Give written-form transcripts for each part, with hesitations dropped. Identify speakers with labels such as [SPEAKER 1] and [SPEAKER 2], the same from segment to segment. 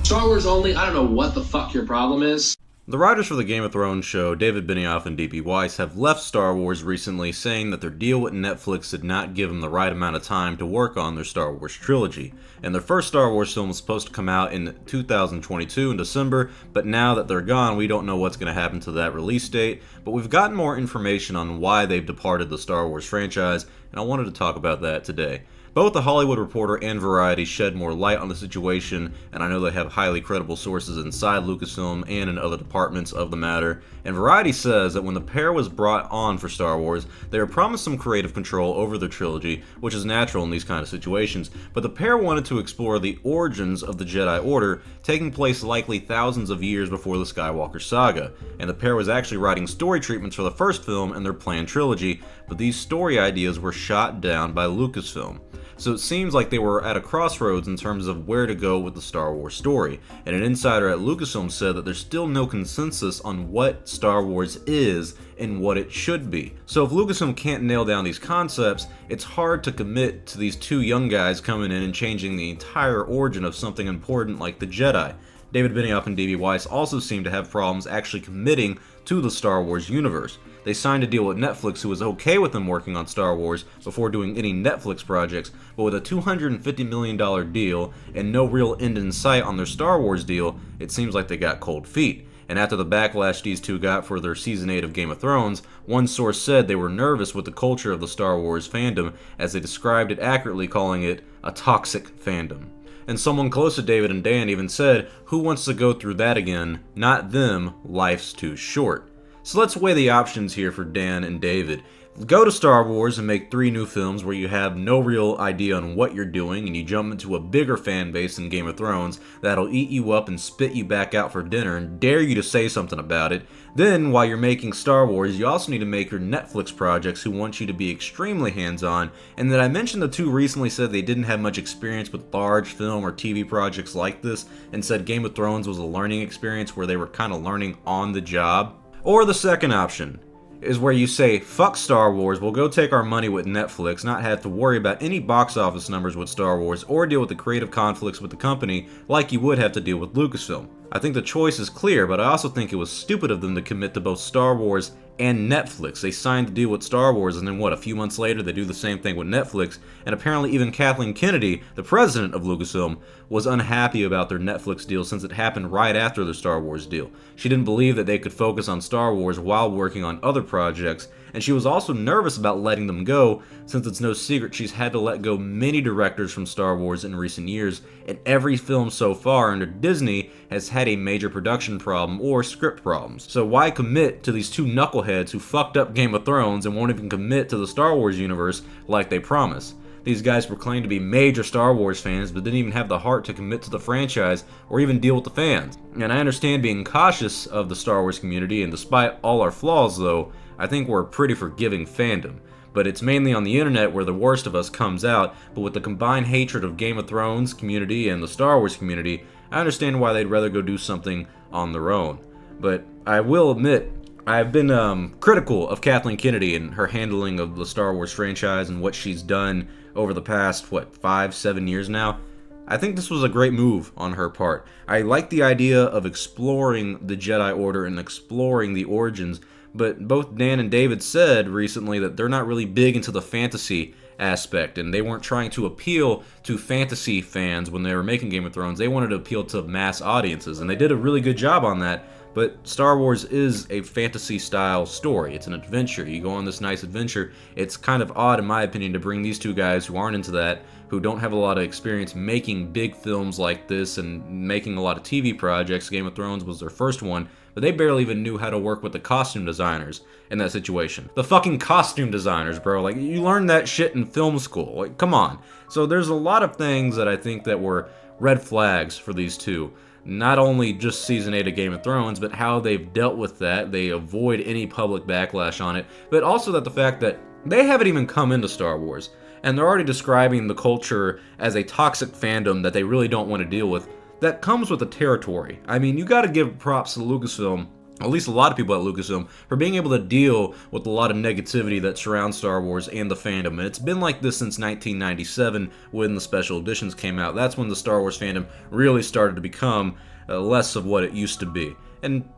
[SPEAKER 1] Star Wars only, I don't know what the fuck your problem is.
[SPEAKER 2] The writers for the Game of Thrones show, David Benioff and D.B. Weiss, have left Star Wars recently, saying that their deal with Netflix did not give them the right amount of time to work on their Star Wars trilogy. And their first Star Wars film was supposed to come out in 2022 in December, but now that they're gone, we don't know what's going to happen to that release date. But we've gotten more information on why they've departed the Star Wars franchise, and I wanted to talk about that today. Both The Hollywood Reporter and Variety shed more light on the situation, and I know they have highly credible sources inside Lucasfilm and in other departments of the matter. And Variety says that when the pair was brought on for Star Wars, they were promised some creative control over their trilogy, which is natural in these kind of situations, but the pair wanted to explore the origins of the Jedi Order, taking place likely thousands of years before the Skywalker saga. And the pair was actually writing story treatments for the first film in their planned trilogy, but these story ideas were shot down by Lucasfilm. So it seems like they were at a crossroads in terms of where to go with the Star Wars story, and an insider at Lucasfilm said that there's still no consensus on what Star Wars is and what it should be. So if Lucasfilm can't nail down these concepts, it's hard to commit to these two young guys coming in and changing the entire origin of something important like the Jedi. David Benioff and D.B. Weiss also seem to have problems actually committing to the Star Wars universe. They signed a deal with Netflix, who was okay with them working on Star Wars before doing any Netflix projects, but with a $250 million deal and no real end in sight on their Star Wars deal, it seems like they got cold feet. And after the backlash these two got for their Season 8 of Game of Thrones, one source said they were nervous with the culture of the Star Wars fandom, as they described it accurately, calling it a toxic fandom. And someone close to David and Dan even said, "Who wants to go through that again? Not them, life's too short." So let's weigh the options here for Dan and David. Go to Star Wars and make 3 new films where you have no real idea on what you're doing and you jump into a bigger fan base than Game of Thrones that'll eat you up and spit you back out for dinner and dare you to say something about it. Then, while you're making Star Wars, you also need to make your Netflix projects who want you to be extremely hands-on. And then I mentioned the two recently said they didn't have much experience with large film or TV projects like this and said Game of Thrones was a learning experience where they were kind of learning on the job. Or the second option is where you say, fuck Star Wars, we'll go take our money with Netflix, not have to worry about any box office numbers with Star Wars, or deal with the creative conflicts with the company like you would have to deal with Lucasfilm. I think the choice is clear, but I also think it was stupid of them to commit to both Star Wars and Netflix. They signed the deal with Star Wars, and then a few months later they do the same thing with Netflix, and apparently even Kathleen Kennedy, the president of Lucasfilm, was unhappy about their Netflix deal since it happened right after the Star Wars deal. She didn't believe that they could focus on Star Wars while working on other projects, and she was also nervous about letting them go, since it's no secret she's had to let go many directors from Star Wars in recent years, and every film so far under Disney has had a major production problem or script problems. So why commit to these two knuckleheads who fucked up Game of Thrones and won't even commit to the Star Wars universe like they promised? These guys proclaim to be major Star Wars fans, but didn't even have the heart to commit to the franchise or even deal with the fans. And I understand being cautious of the Star Wars community, and despite all our flaws though, I think we're a pretty forgiving fandom. But it's mainly on the internet where the worst of us comes out, but with the combined hatred of Game of Thrones community and the Star Wars community, I understand why they'd rather go do something on their own. But I will admit, I've been critical of Kathleen Kennedy and her handling of the Star Wars franchise and what she's done over the past, 5-7 years now. I think this was a great move on her part. I like the idea of exploring the Jedi Order and exploring the origins, but both Dan and David said recently that they're not really big into the fantasy aspect, and they weren't trying to appeal to fantasy fans when they were making Game of Thrones. They wanted to appeal to mass audiences, and they did a really good job on that. But Star Wars is a fantasy-style story. It's an adventure. You go on this nice adventure. It's kind of odd, in my opinion, to bring these two guys who aren't into that, who don't have a lot of experience making big films like this and making a lot of TV projects. Game of Thrones was their first one, but they barely even knew how to work with the costume designers in that situation. The fucking costume designers, bro. Like, you learned that shit in film school. Like, come on. So there's a lot of things that I think that were red flags for these two. Not only just Season 8 of Game of Thrones, but how they've dealt with that. They avoid any public backlash on it, but also that the fact that they haven't even come into Star Wars, and they're already describing the culture as a toxic fandom that they really don't want to deal with. That comes with the territory. I mean, you gotta give props to Lucasfilm at least a lot of people at Lucasfilm, for being able to deal with a lot of negativity that surrounds Star Wars and the fandom. And it's been like this since 1997 when the special editions came out. That's when the Star Wars fandom really started to become less of what it used to be. And,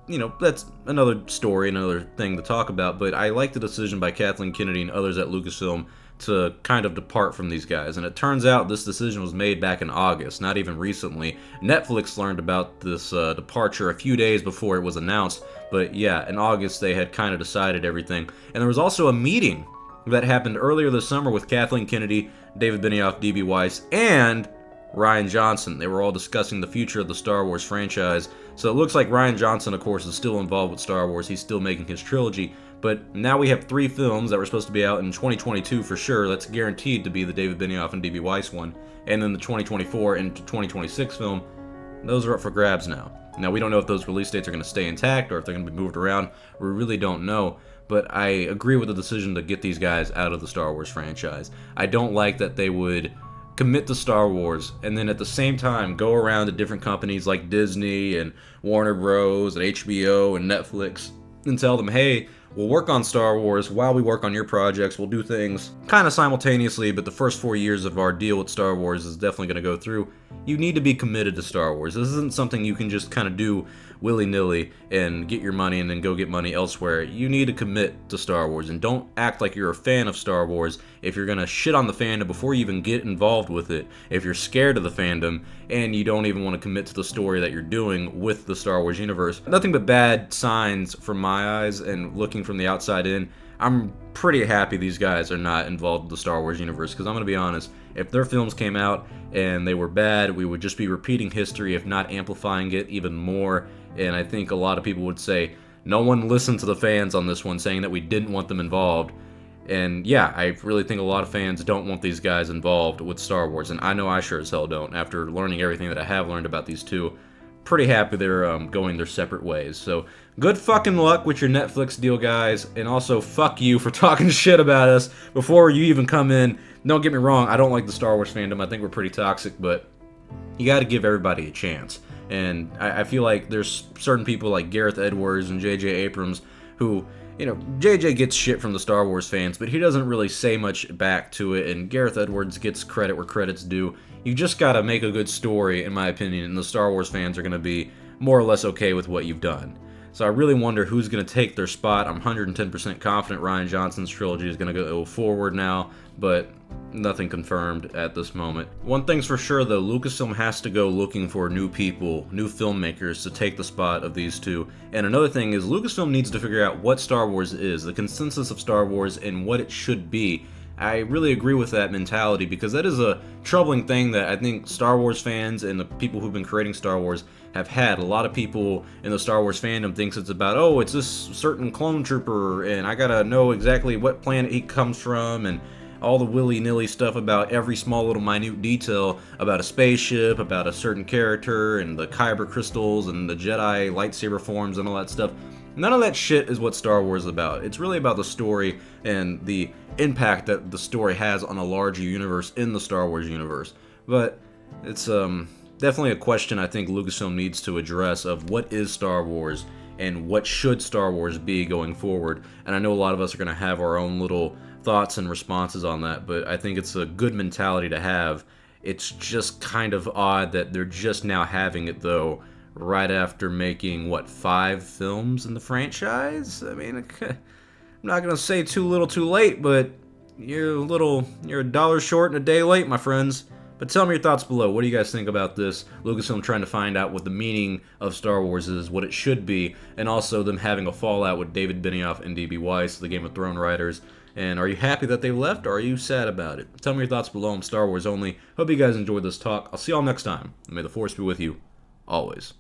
[SPEAKER 2] that's another story, another thing to talk about, but I like the decision by Kathleen Kennedy and others at Lucasfilm to kind of depart from these guys. And it turns out this decision was made back in August, not even recently. Netflix learned about this departure a few days before it was announced, but yeah, in August they had kind of decided everything. And there was also a meeting that happened earlier this summer with Kathleen Kennedy, David Benioff, D.B. Weiss, and Rian Johnson. They were all discussing the future of the Star Wars franchise. So it looks like Rian Johnson, of course, is still involved with Star Wars. He's still making his trilogy. But now we have 3 films that were supposed to be out in 2022 for sure. That's guaranteed to be the David Benioff and D.B. Weiss one. And then the 2024 and 2026 film, those are up for grabs now. Now, we don't know if those release dates are going to stay intact or if they're going to be moved around. We really don't know. But I agree with the decision to get these guys out of the Star Wars franchise. I don't like that they would commit to Star Wars and then at the same time go around to different companies like Disney and Warner Bros. And HBO and Netflix and tell them, hey, we'll work on Star Wars while we work on your projects. We'll do things kind of simultaneously, but the first 4 years of our deal with Star Wars is definitely going to go through. You need to be committed to Star Wars. This isn't something you can just kind of do willy-nilly and get your money and then go get money elsewhere. You need to commit to Star Wars, and don't act like you're a fan of Star Wars if you're going to shit on the fandom before you even get involved with it, if you're scared of the fandom and you don't even want to commit to the story that you're doing with the Star Wars universe. Nothing but bad signs from my eyes, and looking from the outside in, I'm pretty happy these guys are not involved with the Star Wars universe, because I'm going to be honest, if their films came out and they were bad, we would just be repeating history, if not amplifying it even more. And I think a lot of people would say, no one listened to the fans on this one saying that we didn't want them involved. And yeah, I really think a lot of fans don't want these guys involved with Star Wars, and I know I sure as hell don't. After learning everything that I have learned about these two, pretty happy they're going their separate ways. So good fucking luck with your Netflix deal, guys, and also fuck you for talking shit about us before you even come in. Don't get me wrong, I don't like the Star Wars fandom. I think we're pretty toxic, but you got to give everybody a chance. And I feel like there's certain people like Gareth Edwards and J.J. Abrams who, J.J. gets shit from the Star Wars fans, but he doesn't really say much back to it, and Gareth Edwards gets credit where credit's due. You just gotta make a good story, in my opinion, and the Star Wars fans are gonna be more or less okay with what you've done. So I really wonder who's gonna take their spot. I'm 110% confident Rian Johnson's trilogy is gonna go forward now, but nothing confirmed at this moment. One thing's for sure though, Lucasfilm has to go looking for new people, new filmmakers to take the spot of these two. And another thing is Lucasfilm needs to figure out what Star Wars is, the consensus of Star Wars, and what it should be. I really agree with that mentality, because that is a troubling thing that I think Star Wars fans and the people who've been creating Star Wars have had. A lot of people in the Star Wars fandom thinks it's about, oh, it's this certain clone trooper and I gotta know exactly what planet he comes from, and all the willy-nilly stuff about every small little minute detail about a spaceship, about a certain character, and the kyber crystals and the Jedi lightsaber forms and all that stuff. None of that shit is what Star Wars is about. It's really about the story and the impact that the story has on a larger universe in the Star Wars universe. But it's definitely a question I think Lucasfilm needs to address, of what is Star Wars and what should Star Wars be going forward. And I know a lot of us are going to have our own little thoughts and responses on that, but I think it's a good mentality to have. It's just kind of odd that they're just now having it, though, right after making, 5 films in the franchise? I mean, I'm not going to say too little too late, but you're a dollar short and a day late, my friends. But tell me your thoughts below. What do you guys think about this? Lucasfilm trying to find out what the meaning of Star Wars is, what it should be, and also them having a fallout with David Benioff and D.B. Weiss, the Game of Thrones writers. And are you happy that they left, or are you sad about it? Tell me your thoughts below. I'm Star Wars only. Hope you guys enjoyed this talk. I'll see y'all next time. May the Force be with you, always.